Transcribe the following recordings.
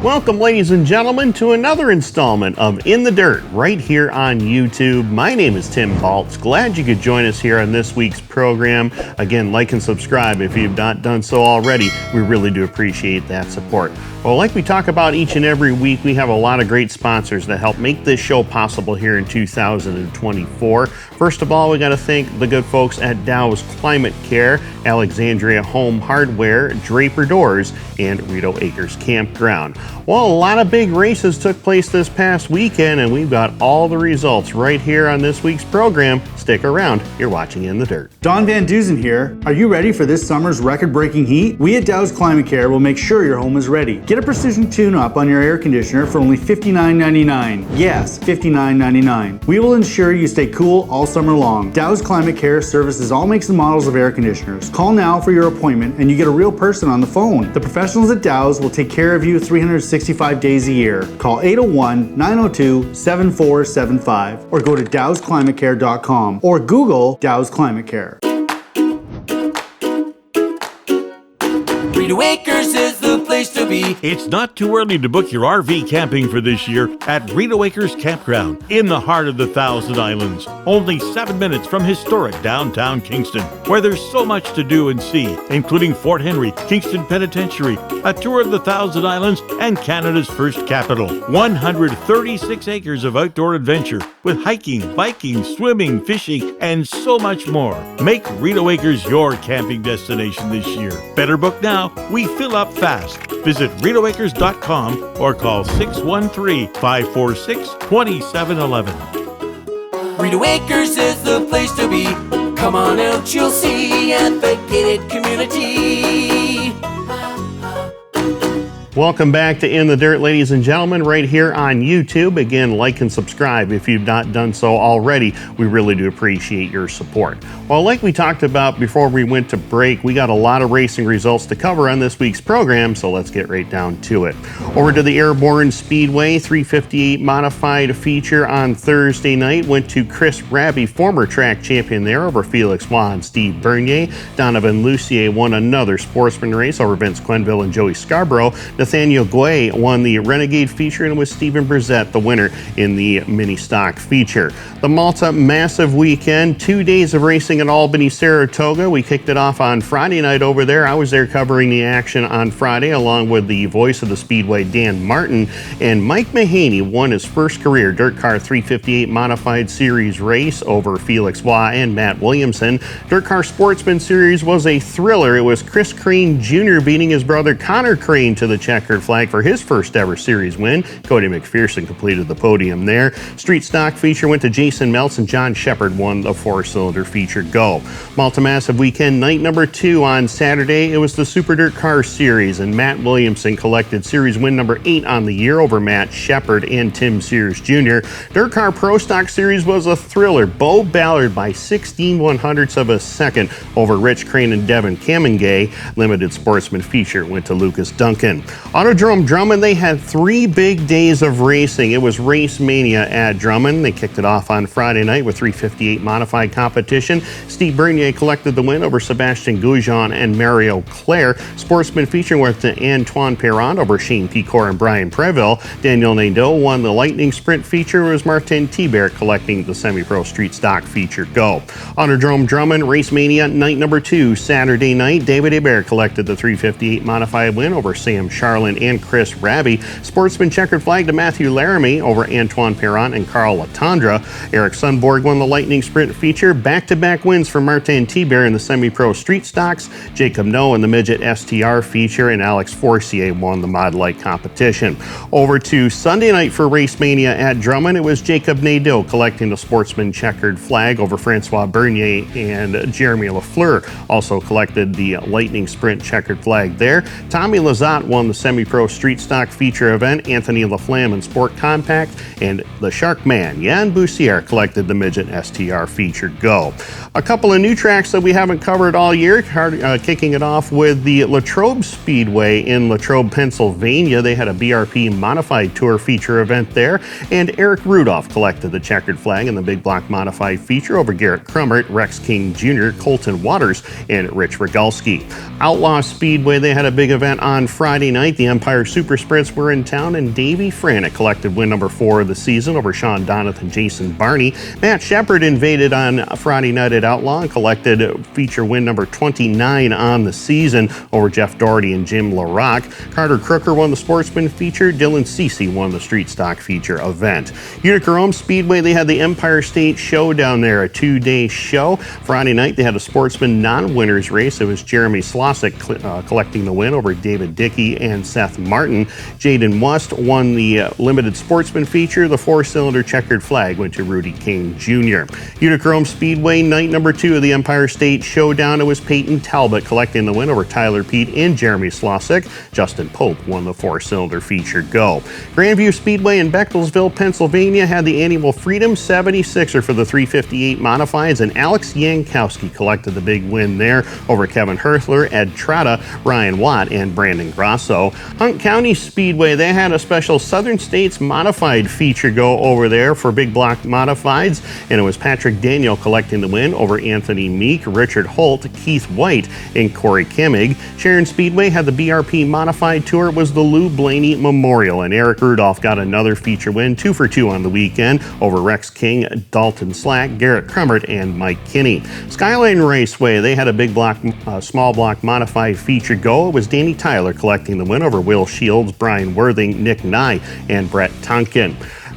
Welcome, ladies and gentlemen, to another installment of In the Dirt right here on YouTube. My name is Tim Baltz. Glad you could join us here on this week's program. Again, like and subscribe if you've not done so already. We really do appreciate that support. Well, like we talk about each and every week, we have a lot of great sponsors that help make this show possible here in 2024. First of all, we got to thank the good folks at Dows Climate Care, Alexandria Home Hardware, Draper Doors, and Rito Acres Campground. Well, a lot of big races took place this past weekend, and we've got all the results right here on this week's program. Stick around. You're watching In the Dirt. Don Van Duzen here. Are you ready for this summer's record-breaking heat? We at Dows Climate Care will make sure your home is ready. Get a precision tune-up on your air conditioner for only $59.99. Yes, $59.99. We will ensure you stay cool all summer long. Dows Climate Care services all makes and models of air conditioners. Call now for your appointment and you get a real person on the phone. The professionals at Dows will take care of you 365 days a year. Call 801-902-7475 or go to dowsclimatecare.com or Google Dows Climate Care. Rito Acres is the place to be. It's not too early to book your RV camping for this year at Rito Acres Campground in the heart of the Thousand Islands. Only 7 minutes from historic downtown Kingston, where there's so much to do and see, including Fort Henry, Kingston Penitentiary, a tour of the Thousand Islands, and Canada's first capital. 136 acres of outdoor adventure with hiking, biking, swimming, fishing, and so much more. Make Rito Acres your camping destination this year. Better book now. We fill up fast. Visit ritoacres.com or call 613-546-2711. Rito Acres is the place to be. Come on out, you'll see at the gated community. Welcome back to In the Dirt, ladies and gentlemen, right here on YouTube. Again, like and subscribe if you've not done so already. We really do appreciate your support. Well, like we talked about before we went to break, we got a lot of racing results to cover on this week's program, so let's get right down to it. Over to the Airborne Speedway 358 modified feature on Thursday night went to Chris Raby, former track champion there, over Felix Waugh and Steve Bernier. Donovan Lucier won another sportsman race over Vince Quenville and Joey Scarborough. Nathaniel Guay won the Renegade feature, and with Stephen Brissett the winner in the mini stock feature. The Malta Massive Weekend, 2 days of racing at Albany, Saratoga. We kicked it off on Friday night over there. I was there covering the action on Friday along with the voice of the Speedway, Dan Martin, and Mike Mahaney won his first career Dirt Car 358 Modified Series race over Felix Waugh and Matt Williamson. Dirt Car Sportsman Series was a thriller. It was Chris Crane Jr. beating his brother Connor Crane to the checkered flag for his first ever series win. Cody McPherson completed the podium there. Street stock feature went to Jason Meltz, and John Shepard won the four-cylinder feature go. Malta Massive Weekend night number 2 on Saturday. It was the Super Dirt Car Series, and Matt Williamson collected series win number 8 on the year over Matt Shepard and Tim Sears Jr. Dirt Car Pro Stock Series was a thriller. Bo Ballard by 16/100ths of a second over Rich Crane and Devin Kamengay. Limited Sportsman feature went to Lucas Duncan. Autodrome Drummond, they had 3 big days of racing. It was Race Mania at Drummond. They kicked it off on Friday night with 358 modified competition. Steve Bernier collected the win over Sebastian Goujon and Mario Claire. Sportsman feature went to Antoine Perron over Shane Picor and Brian Preville. Daniel Nadeau won the Lightning Sprint feature. It was Martin Thibert collecting the semi-pro street stock feature go. Autodrome Drummond, Race Mania night number 2, Saturday night. David Hebert collected the 358 modified win over Sam Charlin and Chris Raby. Sportsman checkered flag to Matthew Laramie over Antoine Perron and Carl Latondra. Eric Sundborg won the Lightning Sprint feature. Back-to-back wins for Martin Thibert in the semi-pro street stocks. Jacob Noe in the midget STR feature, and Alex Forcier won the Mod Light competition. Over to Sunday night for Race Mania at Drummond. It was Jacob Nadeau collecting the Sportsman checkered flag over Francois Bernier, and Jeremy Lafleur also collected the Lightning Sprint checkered flag there. Tommy Lazat won the semi-pro street stock feature event. Anthony Laflamme in Sport Compact, and the Shark Man, Jan Boussier, collected the midget STR feature go. A couple of new tracks that we haven't covered all year, kicking it off with the Latrobe Speedway in Latrobe, Pennsylvania. They had a BRP modified tour feature event there, and Eric Rudolph collected the checkered flag in the big block modified feature over Garrett Crummert, Rex King Jr., Colton Waters, and Rich Rogalski. Outlaw Speedway, they had a big event on Friday night. night, the Empire Super Sprints were in town, and Davey Franick collected win number 4 of the season over Sean Donath and Jason Barney. Matt Shepard invaded on Friday night at Outlaw and collected feature win number 29 on the season over Jeff Doherty and Jim LaRock. Carter Crooker won the Sportsman feature. Dylan Cece won the Street Stock feature event. Utica Rome Speedway, they had the Empire State Showdown there, a 2-day show. Friday night, they had a Sportsman non-winners race. It was Jeremy Slosik collecting the win over David Dickey and Seth Martin. Jaden West won the limited Sportsman feature. The 4-cylinder checkered flag went to Rudy King Jr. Utica Rome Speedway, night number 2 of the Empire State Showdown. It was Peyton Talbot collecting the win over Tyler Pete and Jeremy Slosik. Justin Pope won the 4-cylinder feature go. Grandview Speedway in Bechtelsville, Pennsylvania had the annual Freedom 76er for the 358 modifieds, and Alex Yankowski collected the big win there over Kevin Herthler, Ed Trotta, Ryan Watt, and Brandon Grosso. Hunt County Speedway, they had a special Southern States modified feature go over there for big block modifieds, and it was Patrick Daniel collecting the win over Anthony Meek, Richard Holt, Keith White, and Corey Kimmig. Sharon Speedway had the BRP modified tour. It was the Lou Blaney Memorial, and Eric Rudolph got another feature win, 2 for 2 on the weekend over Rex King, Dalton Slack, Garrett Crummert, and Mike Kinney. Skyline Raceway, they had a big block, small block modified feature go. It was Danny Tyler collecting the win over Will Shields, Brian Worthing, Nick Nye, and Brett Tonkin.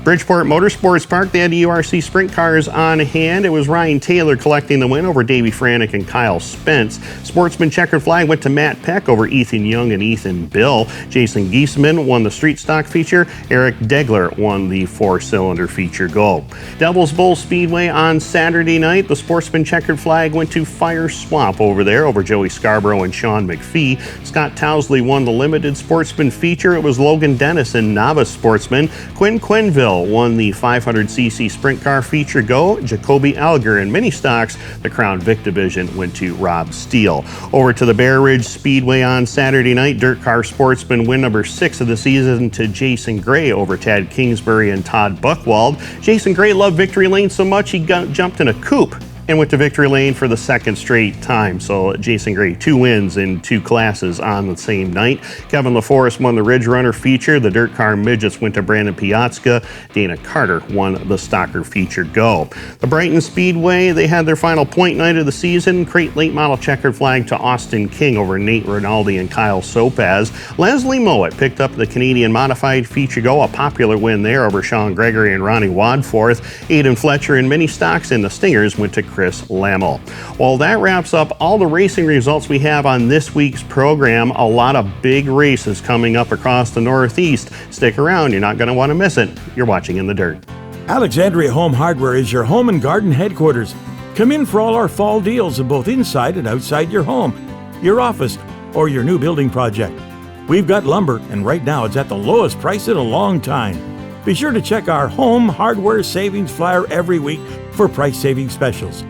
Bridgeport Motorsports Park, they had the URC sprint cars on hand. It was Ryan Taylor collecting the win over Davey Franick and Kyle Spence. Sportsman checkered flag went to Matt Peck over Ethan Young and Ethan Bill. Jason Giesman won the Street Stock feature. Eric Degler won the 4-cylinder feature go. Devil's Bowl Speedway on Saturday night, the Sportsman checkered flag went to Fire Swamp over there over Joey Scarborough and Sean McPhee. Scott Towsley won the limited Sportsman feature. It was Logan Dennis and Novice Sportsman. Quinn Quinville won the 500cc sprint car feature go. Jacoby Alger in mini stocks, the Crown Vic division went to Rob Steele. Over to the Bear Ridge Speedway on Saturday night, dirt car sportsman win number 6 of the season to Jason Gray over Tad Kingsbury and Todd Buchwald. Jason Gray loved Victory Lane so much he jumped in a coupe and went to Victory Lane for the 2nd straight time. So Jason Gray, 2 wins in 2 classes on the same night. Kevin LaForest won the Ridge Runner feature. The Dirt Car Midgets went to Brandon Piatska. Dana Carter won the Stalker feature go. The Brighton Speedway, they had their final point night of the season. Crate late model checkered flag to Austin King over Nate Rinaldi and Kyle Sopaz. Leslie Mowat picked up the Canadian modified feature go, a popular win there over Sean Gregory and Ronnie Wadforth. Aiden Fletcher in mini stocks, and the Stingers went to Chris Lammel. Well, that wraps up all the racing results we have on this week's program. A lot of big races coming up across the Northeast. Stick around, you're not going to want to miss it. You're watching In the Dirt. Alexandria Home Hardware is your home and garden headquarters. Come in for all our fall deals of both inside and outside your home, your office, or your new building project. We've got lumber, and right now it's at the lowest price in a long time. Be sure to check our home hardware savings flyer every week for price saving specials.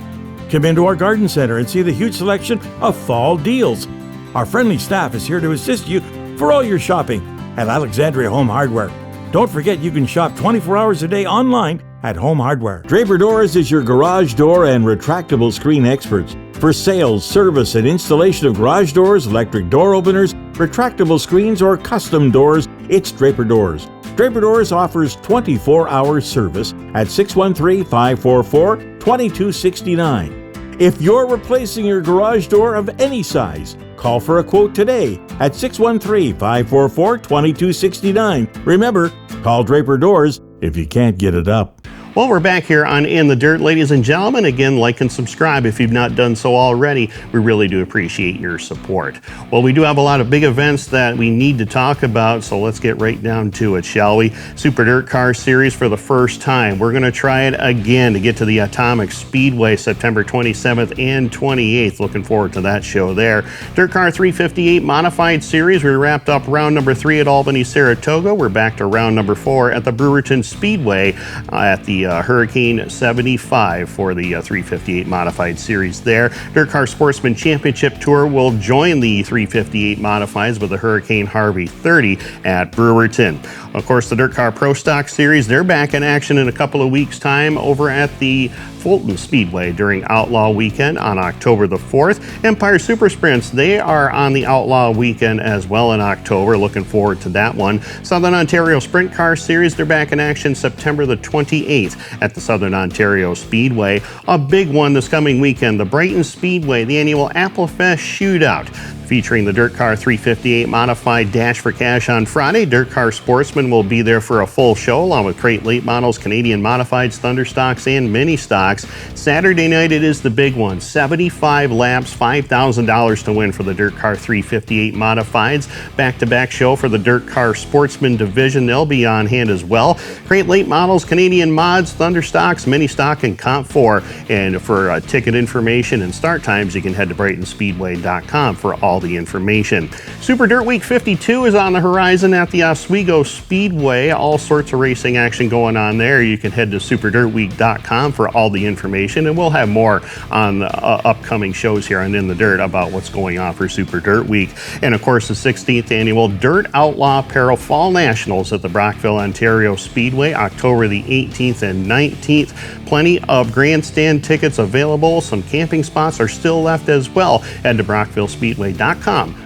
Come into our garden center and see the huge selection of fall deals. Our friendly staff is here to assist you for all your shopping at Alexandria Home Hardware. Don't forget you can shop 24 hours a day online at Home Hardware. Draper Doors is your garage door and retractable screen experts. For sales, service, and installation of garage doors, electric door openers, retractable screens, or custom doors, it's Draper Doors. Draper Doors offers 24-hour service at 613-544-2269. If you're replacing your garage door of any size, call for a quote today at 613-544-2269. Remember, call Draper Doors if you can't get it up. Well, we're back here on In the Dirt, ladies and gentlemen. Again, like and subscribe if you've not done so already. We really do appreciate your support. Well, we do have a lot of big events that we need to talk about, so let's get right down to it, shall we? Super Dirt Car Series for the first time. We're going to try it again to get to the Atomic Speedway September 27th and 28th. Looking forward to that show there. Dirt Car 358 Modified Series. We wrapped up round number 3 at Albany, Saratoga. We're back to round number 4 at the Brewerton Speedway at the Hurricane 75 for the 358 Modified Series there. Dirt Car Sportsman Championship Tour will join the 358 Modifieds with the Hurricane Harvey 30 at Brewerton. Of course, the Dirt Car Pro Stock Series, they're back in action in a couple of weeks' time over at the Fulton Speedway during Outlaw Weekend on October the 4th. Empire Super Sprints, they are on the Outlaw Weekend as well in October. Looking forward to that one. Southern Ontario Sprint Car Series, they're back in action September the 28th at the Southern Ontario Speedway. A big one this coming weekend, the Brighton Speedway, the annual Applefest Shootout, featuring the Dirt Car 358 Modified Dash for Cash on Friday. Dirt Car Sportsman will be there for a full show, along with Crate Late Models, Canadian Modifieds, Thunder Stocks, and Mini Stocks. Saturday night, it is the big one. 75 laps, $5,000 to win for the Dirt Car 358 Modifieds. Back-to-back show for the Dirt Car Sportsman division. They'll be on hand as well. Crate Late Models, Canadian Mods, Thunder Stocks, Mini Stock, and Comp 4. And for ticket information and start times, you can head to BrightonSpeedway.com for all the information. Super Dirt Week 52 is on the horizon at the Oswego Speedway. All sorts of racing action going on there. You can head to superdirtweek.com for all the information, and we'll have more on the upcoming shows here on In the Dirt about what's going on for Super Dirt Week. And of course, the 16th annual Dirt Outlaw Apparel Fall Nationals at the Brockville, Ontario Speedway, October the 18th and 19th. Plenty of grandstand tickets available. Some camping spots are still left as well. Head to brockvillespeedway.com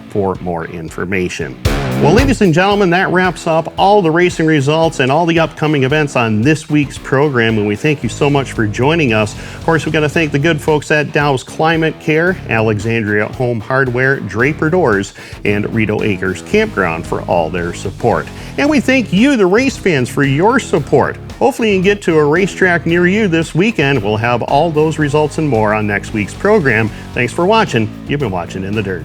for more information. Well, ladies and gentlemen, that wraps up all the racing results and all the upcoming events on this week's program, and we thank you so much for joining us. Of course, we've got to thank the good folks at Dows Climate Care, Alexandria Home Hardware, Draper Doors, and Rito Acres Campground for all their support. And we thank you, the race fans, for your support. Hopefully you can get to a racetrack near you this weekend. We'll have all those results and more on next week's program. Thanks for watching. You've been watching In the Dirt.